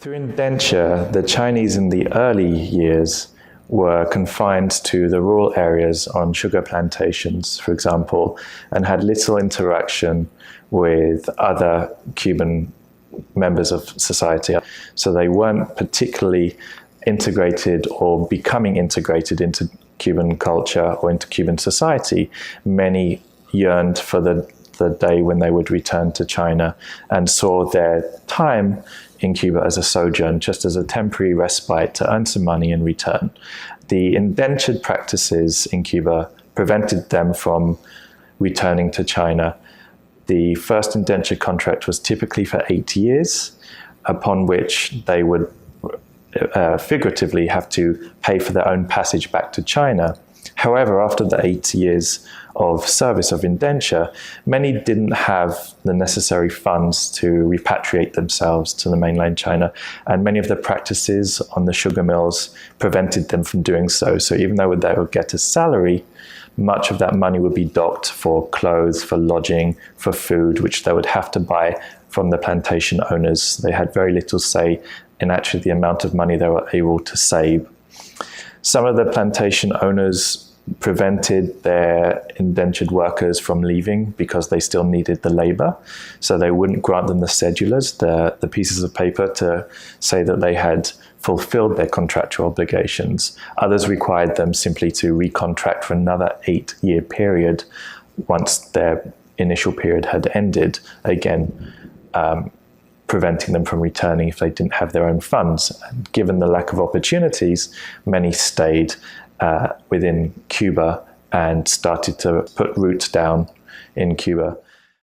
Through indenture, the Chinese in the early years were confined to the rural areas on sugar plantations, for example, and had little interaction with other Cuban members of society. So they weren't particularly integrated or becoming integrated into Cuban culture or into Cuban society. Many yearned for the day when they would return to China and saw their time in Cuba as a sojourn, just as a temporary respite to earn some money in return. The indentured practices in Cuba prevented them from returning to China. The first indenture contract was typically for 8 years, upon which they would figuratively have to pay for their own passage back to China. However, after the 8 years of service of indenture, many didn't have the necessary funds to repatriate themselves to the mainland China, and many of the practices on the sugar mills prevented them from doing so. So even though they would get a salary, much of that money would be docked for clothes, for lodging, for food, which they would have to buy from the plantation owners. They had very little say in actually the amount of money they were able to save. Some of the plantation owners prevented their indentured workers from leaving because they still needed the labor. So they wouldn't grant them the cedulas, the pieces of paper to say that they had fulfilled their contractual obligations. Others required them simply to recontract for another 8-year period once their initial period had ended, again, preventing them from returning if they didn't have their own funds. And given the lack of opportunities, many stayed within Cuba and started to put roots down in Cuba.